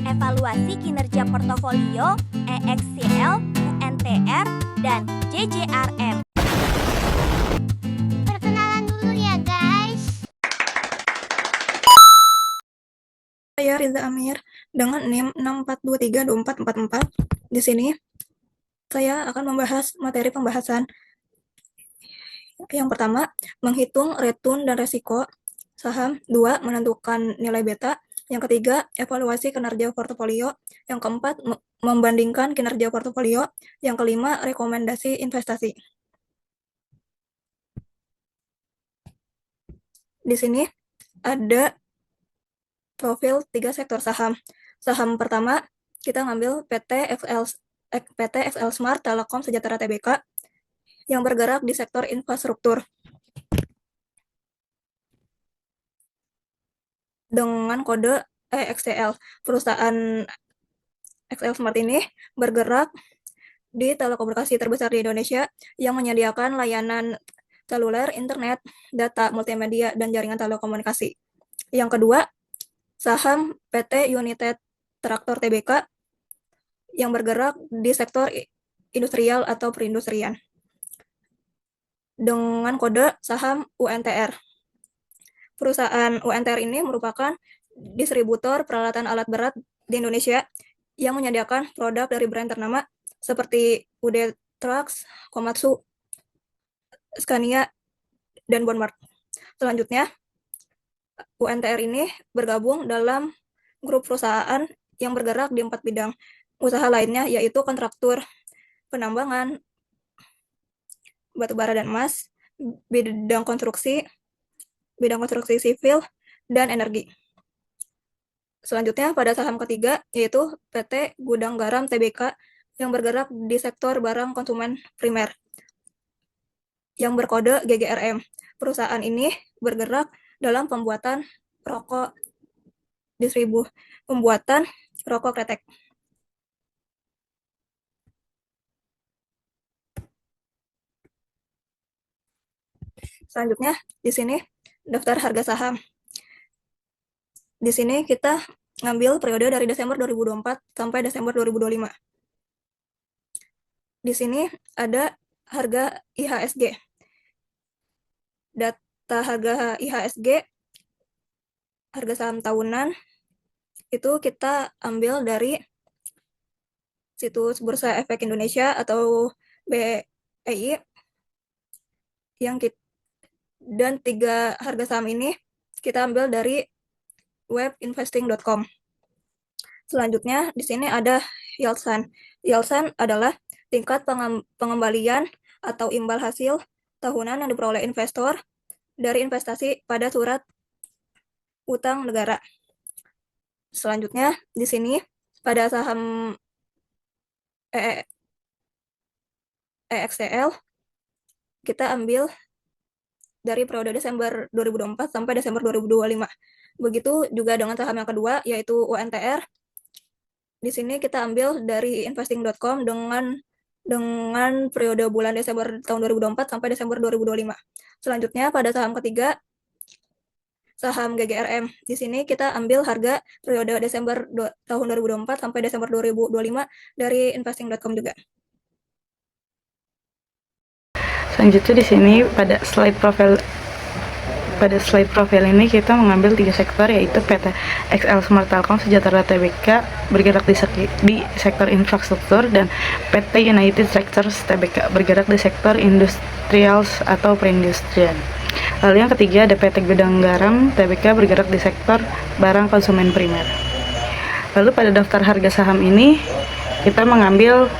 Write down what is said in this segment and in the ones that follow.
evaluasi kinerja portofolio EXCL, UNTR, dan JJRM. Perkenalan dulu ya guys. Saya Riza Amir dengan NIM 64232444. Di sini saya akan membahas materi pembahasan. Yang pertama, menghitung return dan resiko saham. 2, menentukan nilai beta. Yang ketiga, evaluasi kinerja portofolio. Yang keempat, membandingkan kinerja portofolio. Yang kelima, rekomendasi investasi. Di sini ada profil 3 sektor saham. Saham pertama, kita ngambil PT XL Smart Telekom Sejahtera Tbk yang bergerak di sektor infrastruktur. Dengan kode EXCL, perusahaan XL Smart ini bergerak di telekomunikasi terbesar di Indonesia yang menyediakan layanan seluler, internet, data, multimedia, dan jaringan telekomunikasi. Yang kedua, saham PT United Tractor Tbk yang bergerak di sektor industrial atau perindustrian dengan kode saham UNTR. Perusahaan UNTR ini merupakan distributor peralatan alat berat di Indonesia yang menyediakan produk dari brand ternama seperti UD Trucks, Komatsu, Scania, dan Bonmart. Selanjutnya, UNTR ini bergabung dalam grup perusahaan yang bergerak di 4 bidang usaha lainnya, yaitu kontraktur penambangan, batubara dan emas, bidang konstruksi sivil, dan energi. Selanjutnya, pada saham ketiga, yaitu PT Gudang Garam Tbk yang bergerak di sektor barang konsumen primer yang berkode GGRM. Perusahaan ini bergerak dalam pembuatan rokok kretek. Selanjutnya, di sini daftar harga saham. Di sini kita ngambil periode dari Desember 2024 sampai Desember 2025. Di sini ada harga IHSG. Data harga IHSG, harga saham tahunan, itu kita ambil dari situs Bursa Efek Indonesia atau BEI dan 3 harga saham ini kita ambil dari web investing.com. Selanjutnya di sini ada yield sun. Yield sun adalah tingkat pengembalian atau imbal hasil tahunan yang diperoleh investor dari investasi pada surat utang negara. Selanjutnya di sini pada saham EXCL kita ambil dari periode Desember 2024 sampai Desember 2025. Begitu juga dengan saham yang kedua, yaitu UNTR. Di sini kita ambil dari investing.com dengan periode bulan Desember tahun 2024 sampai Desember 2025. Selanjutnya pada saham ketiga, saham GGRM. Di sini kita ambil harga periode Desember tahun 2024 sampai Desember 2025 dari investing.com juga. Selanjutnya di sini pada slide profil ini kita mengambil 3 sektor, yaitu PT XL Smart Telekom Sejahtera Tbk bergerak di sektor infrastruktur dan PT United Tractors Tbk bergerak di sektor industrial atau perindustrian. Lalu yang ketiga ada PT Gudang Garam Tbk bergerak di sektor barang konsumen primer. Lalu pada daftar harga saham ini kita mengambil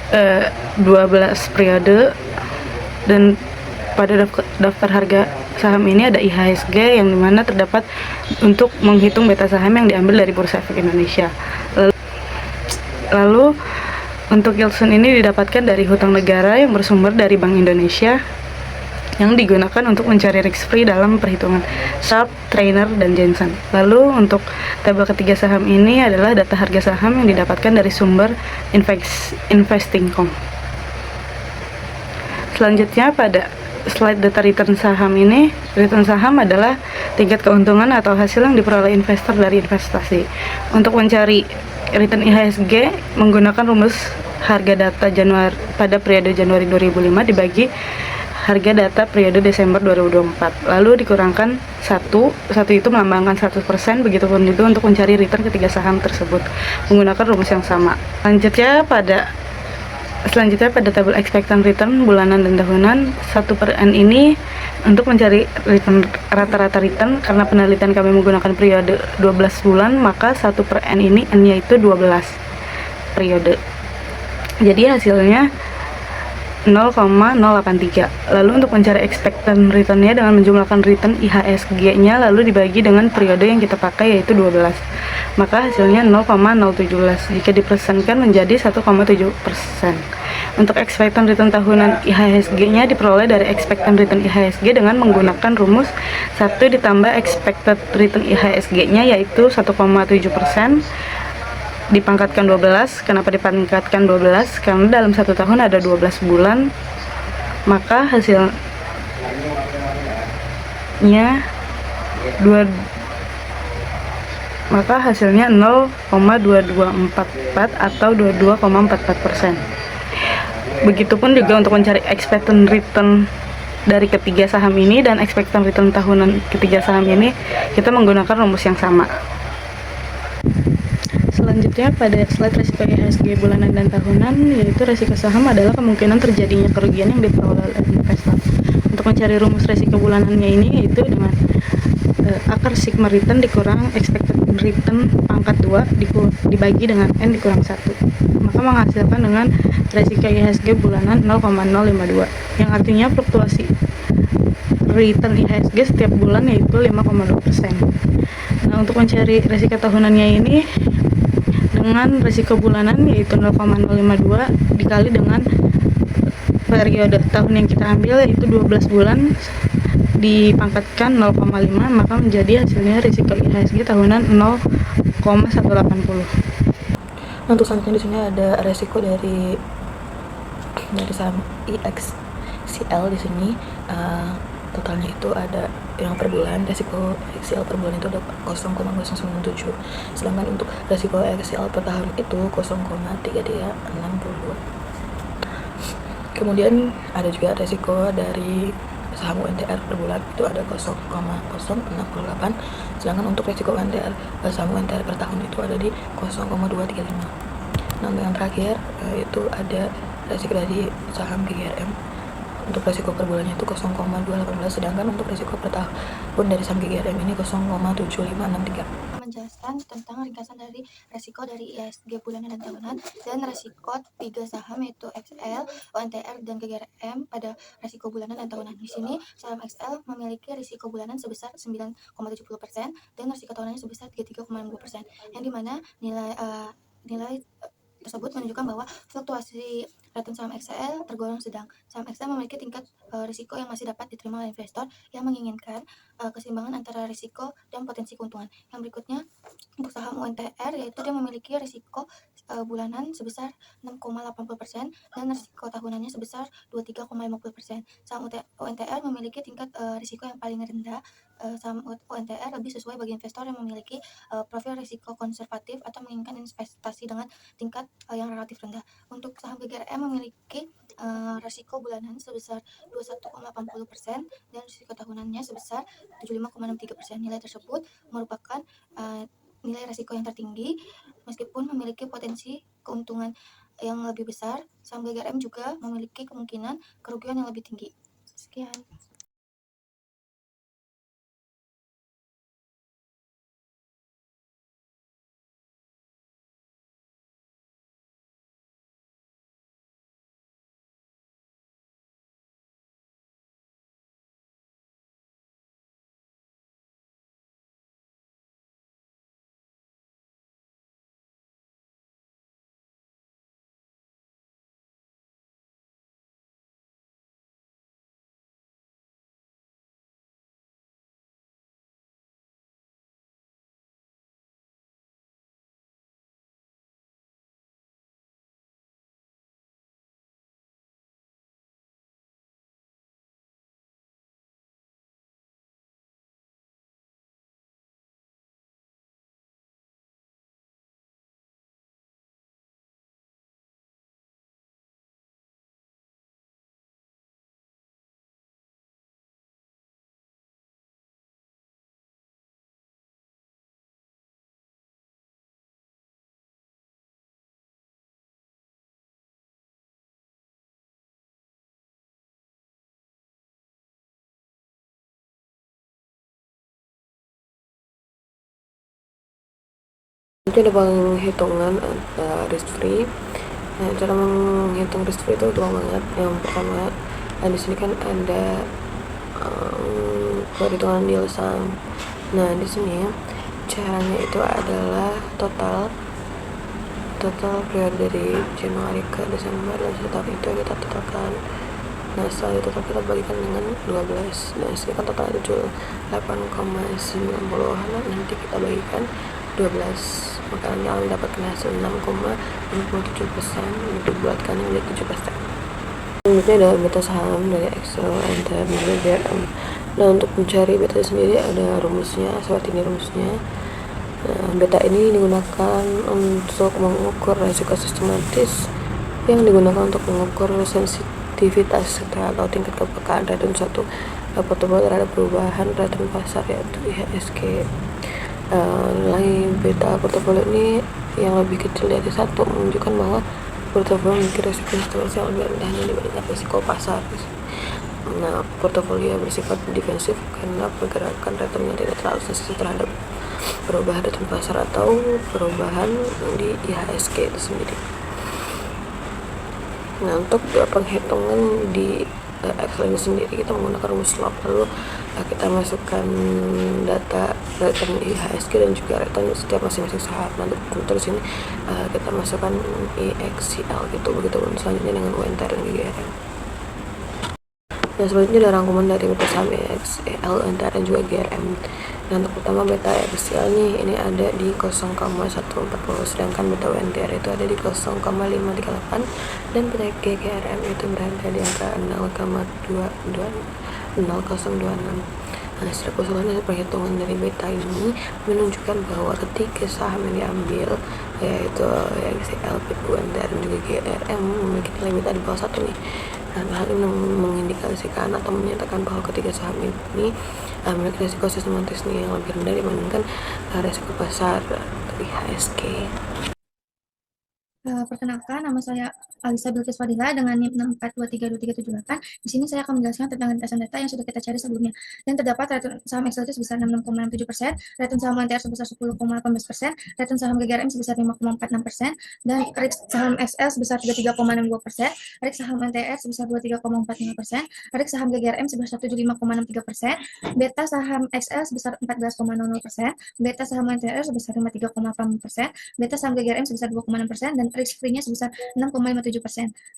12 periode, dan pada daftar harga saham ini ada IHSG yang dimana terdapat untuk menghitung beta saham yang diambil dari Bursa Efek Indonesia. Lalu untuk yield sun ini didapatkan dari hutang negara yang bersumber dari Bank Indonesia yang digunakan untuk mencari risk free dalam perhitungan Sharpe, Trainer, dan Jensen. Lalu untuk tabel ketiga saham ini adalah data harga saham yang didapatkan dari sumber investing.com. Selanjutnya pada slide data return saham ini, return saham adalah tingkat keuntungan atau hasil yang diperoleh investor dari investasi. Untuk mencari return IHSG menggunakan rumus harga data Januari pada periode Januari 2005 dibagi harga data periode Desember 2024, lalu dikurangkan 1 itu melambangkan 100%, begitupun itu untuk mencari return ketiga saham tersebut menggunakan rumus yang sama. Selanjutnya pada tabel expected return bulanan dan tahunan 1/N ini untuk mencari return rata-rata return. Karena penelitian kami menggunakan periode 12 bulan, maka 1/N ini N-nya itu 12 periode. Jadi hasilnya 0,083. Lalu untuk mencari expected return-nya dengan menjumlahkan return IHSG-nya lalu dibagi dengan periode yang kita pakai yaitu 12. Maka hasilnya 0,017 jika dipersenkan menjadi 1,7%. Untuk expected return tahunan IHSG-nya diperoleh dari expected return IHSG dengan menggunakan rumus 1 ditambah expected return IHSG-nya yaitu 1,7% dipangkatkan 12. Kenapa dipangkatkan 12? Karena dalam 1 tahun ada 12 bulan, maka hasilnya 0,2244 atau 22,44%. Begitupun juga untuk mencari expected return dari ketiga saham ini dan expected return tahunan ketiga saham ini kita menggunakan rumus yang sama. Selanjutnya pada slide resiko IHSG bulanan dan tahunan, yaitu resiko saham adalah kemungkinan terjadinya kerugian yang diperoleh oleh investor. Untuk mencari rumus resiko bulanannya ini yaitu dengan akar sigma return dikurang expected return pangkat 2 dibagi dengan N dikurang 1, maka menghasilkan dengan resiko IHSG bulanan 0,052, yang artinya fluktuasi return IHSG setiap bulan yaitu 5,2%. Nah, untuk mencari resiko tahunannya ini dengan resiko bulanan yaitu 0,052 dikali dengan periode tahun yang kita ambil yaitu 12 bulan dipangkatkan 0,5, maka menjadi hasilnya risiko IHSG tahunan 0,180. Untuk selanjutnya di sini ada resiko dari saham IXCL di sini. Totalnya itu ada yang per bulan, resiko XCL per bulan itu ada 0,097, sedangkan untuk resiko XCL per tahun itu 0,3362. Kemudian ada juga resiko dari saham UNTR per bulan itu ada 0,068, sedangkan untuk resiko UNTR saham UNTR per tahun itu ada di 0,235. Nah, yang terakhir itu ada resiko dari saham GGRM. Untuk resiko per bulannya itu 0,218, sedangkan untuk resiko per tahun dari saham GGRM ini 0,7563. Menjelaskan tentang ringkasan dari resiko dari IHSG bulanan dan tahunan dan resiko tiga saham yaitu XL, ONTR, dan GGRM pada resiko bulanan dan tahunan. Di sini saham XL memiliki risiko bulanan sebesar 9,70% dan risiko tahunannya sebesar 33,60%, yang dimana nilai tersebut menunjukkan bahwa fluktuasi return saham XL tergolong sedang. Saham XL memiliki tingkat risiko yang masih dapat diterima oleh investor yang menginginkan keseimbangan antara risiko dan potensi keuntungan. Yang berikutnya untuk saham UNTR, yaitu dia memiliki risiko bulanan sebesar 6,80% dan risiko tahunannya sebesar 23,50%. Saham UNTR memiliki tingkat risiko yang paling rendah. Saham UNTR lebih sesuai bagi investor yang memiliki profil risiko konservatif atau menginginkan investasi dengan tingkat yang relatif rendah. Untuk saham GGRM memiliki risiko bulanan sebesar 21,80% dan risiko tahunannya sebesar 75,63%. Nilai tersebut merupakan nilai risiko yang tertinggi meskipun memiliki potensi keuntungan yang lebih besar. Saham GGRM juga memiliki kemungkinan kerugian yang lebih tinggi. Sekian. Itu ada penghitungan risk free. Nah, cara menghitung risk free itu gampang banget. Yang pertama, di sini kan ada perhitungan yield saham. Nah, di sini caranya itu adalah total periode dari Januari ke Desember, dan setelah itu kita totalkan. Nah, setelah ditotal kita bagikan dengan 12. Nah, sini kan total itu 8,90, nanti kita bagikan 12, maka nanti akan mendapatkan hasil 6,57%, dibuatkan menjadi 7%. Selanjutnya ada beta saham dari Excel, NTR, dan GRM. Nah, untuk mencari beta sendiri ada rumusnya, seperti ini rumusnya. Nah, beta ini digunakan untuk mengukur resiko sistematis yang digunakan untuk mengukur sensitivitas atau tingkat kepekaan return suatu portofolio terhadap perubahan return pasar, yaitu IHSG. Nilai beta portofolio ini yang lebih kecil dari 1 menunjukkan bahwa portofolio memiliki resiko sistematis yang lebih rendah dibandingkan risiko pasar. Nah, portofolio bersifat defensif karena pergerakan returnnya tidak terlalu sensitif terhadap perubahan return pasar atau perubahan di IHSG itu sendiri. Nah, untuk penghitungan di Excel ini sendiri kita menggunakan rumus log, lalu kita masukkan data return IHSG dan juga return setiap masing-masing saham. Nah, terus ini kita masukkan EXCL gitu. Begitu selanjutnya dengan UNTR dan GGRM. Nah, selanjutnya ada rangkuman dari beta saham EXCL, UNTR, dan juga GRM. Nah, untuk pertama beta EXCL ini ada di 0,140, sedangkan beta UNTR itu ada di 0,538, dan beta GGRM itu berada di angka 0,026. Nah, secara keseluruhan perhitungan dari beta ini menunjukkan bahwa ketika saham yang diambil, yaitu EXCL, UNTR, dan juga GRM, memiliki nilai beta di bawah 1 nih. Nah, hal ini mengindikasikan atau menyatakan bahwa ketiga saham ini memiliki risiko sistematis nih yang lebih rendah dibandingkan risiko pasar IHSG. Perkenalkan, nama saya Alisa Bilkis Fadila dengan NIM 6423238. Di sini saya akan menjelaskan tentang ringkasan data yang sudah kita cari sebelumnya. Dan terdapat return saham Excel itu sebesar 66,67%, return saham NTR sebesar 10,18%, return saham GGRM sebesar 5,46%, dan RIX saham XL sebesar 33,62%, RIX saham NTR sebesar 23,45%, RIX saham GGRM sebesar 75,63%, beta saham XL sebesar 14,00%, beta saham NTR sebesar 53,8%, beta saham GGRM sebesar 2,6%, dan risk free-nya sebesar 6,57%.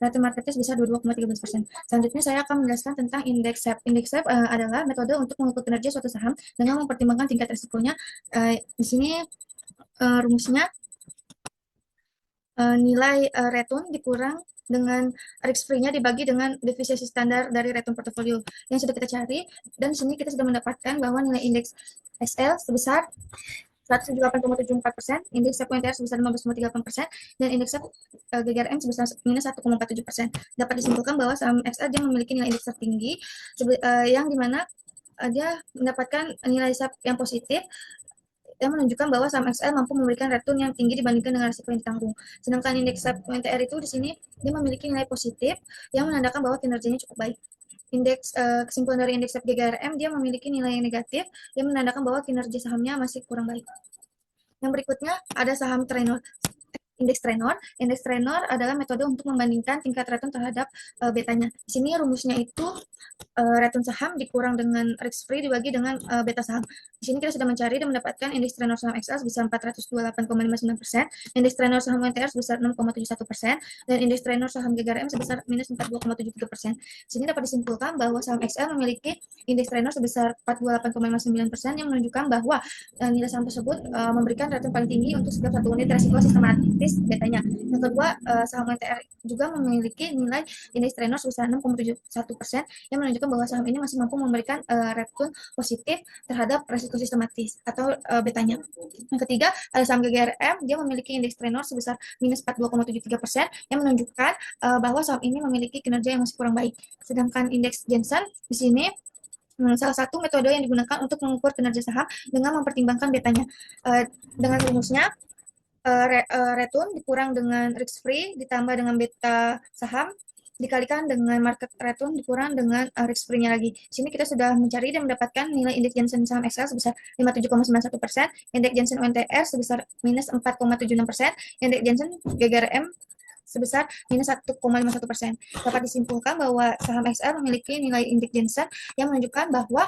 Return marketnya sebesar 22,13%. Selanjutnya saya akan menjelaskan tentang indeks SEP. Indeks SEP adalah metode untuk mengukur kinerja suatu saham dengan mempertimbangkan tingkat risikonya. Di sini rumusnya nilai return dikurang dengan risk free-nya dibagi dengan depresiasi standar dari return portofolio yang sudah kita cari, dan di sini kita sudah mendapatkan bahwa nilai indeks SL sebesar 178,74%, indeks SEP UNTR sebesar 15,38%, dan indeks SEP GGRM sebesar minus 1,47%. Dapat disimpulkan bahwa saham XL dia memiliki nilai indeks tertinggi, yang dimana dia mendapatkan nilai SEP yang positif, yang menunjukkan bahwa saham XL mampu memberikan return yang tinggi dibandingkan dengan risiko yang ditanggung. Sedangkan indeks SEP UNTR itu di sini dia memiliki nilai positif yang menandakan bahwa kinerjanya cukup baik. Kesimpulan dari indeks SEP GGRM dia memiliki nilai yang negatif yang menandakan bahwa kinerja sahamnya masih kurang baik. Yang berikutnya ada saham Trenor. Indeks Trenor adalah metode untuk membandingkan tingkat return terhadap betanya. Di sini rumusnya itu return saham dikurang dengan risk free dibagi dengan beta saham. Di sini kita sudah mencari dan mendapatkan indeks Trenor saham XL sebesar 428,59%, indeks Trenor saham UNTR sebesar 6,71%, dan indeks Trenor saham GGRM sebesar minus 42,73%. Di sini dapat disimpulkan bahwa saham XL memiliki indeks Trenor sebesar 48,59% yang menunjukkan bahwa nilai saham tersebut memberikan return paling tinggi untuk setiap satu unit resiko sistematis betanya. Yang kedua, saham UNTR juga memiliki nilai indeks Trenor sebesar 6,71% yang menunjukkan bahwa saham ini masih mampu memberikan return positif terhadap resiko sistematis atau betanya. Yang ketiga, ada saham GGRM, dia memiliki indeks Trenor sebesar minus 42,73% yang menunjukkan bahwa saham ini memiliki kinerja yang masih kurang baik. Sedangkan indeks Jensen di sini salah satu metode yang digunakan untuk mengukur kinerja saham dengan mempertimbangkan betanya. Dengan rumusnya return dikurang dengan risk free ditambah dengan beta saham dikalikan dengan market return dikurang dengan risk free-nya lagi. Di sini kita sudah mencari dan mendapatkan nilai indeks Jensen saham XL sebesar 57,91%, indeks Jensen UNTR sebesar minus 4,76%, indeks Jensen GGRM sebesar minus 1,51%. Dapat disimpulkan bahwa saham XL memiliki nilai indeks Jensen yang menunjukkan bahwa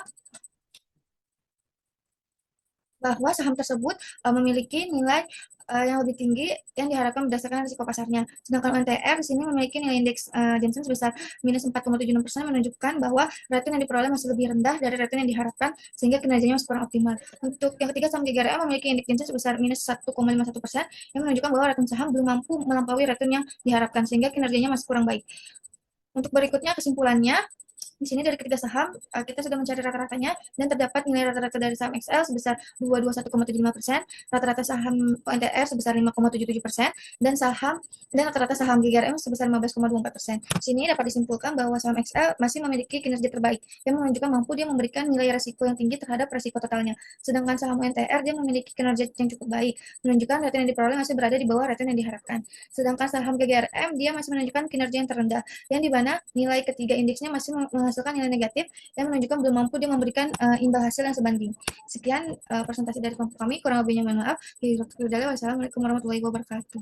saham tersebut memiliki nilai yang lebih tinggi yang diharapkan berdasarkan risiko pasarnya. Sedangkan UNTR di sini memiliki nilai indeks Jensen sebesar minus 4,76% menunjukkan bahwa return yang diperoleh masih lebih rendah dari return yang diharapkan sehingga kinerjanya masih kurang optimal. Untuk yang ketiga, saham GGRM memiliki indeks Jensen sebesar minus 1,51% yang menunjukkan bahwa return saham belum mampu melampaui return yang diharapkan sehingga kinerjanya masih kurang baik. Untuk berikutnya kesimpulannya, di sini dari ketiga saham, kita sudah mencari rata-ratanya dan terdapat nilai rata-rata dari saham XL sebesar 221,75%, rata-rata saham ONTR sebesar 5,77%, dan rata-rata saham GGRM sebesar 15,24%. Di sini dapat disimpulkan bahwa saham XL masih memiliki kinerja terbaik yang menunjukkan mampu dia memberikan nilai resiko yang tinggi terhadap resiko totalnya. Sedangkan saham ONTR dia memiliki kinerja yang cukup baik, menunjukkan return yang diperoleh masih berada di bawah return yang diharapkan. Sedangkan saham GGRM dia masih menunjukkan kinerja yang terendah, yang dimana nilai ketiga indeksnya masih menghasilkan nilai negatif yang menunjukkan belum mampu dia memberikan imbal hasil yang sebanding. Sekian presentasi dari kelompok kami, kurang lebihnya mohon maaf. Wassalamualaikum warahmatullahi wabarakatuh.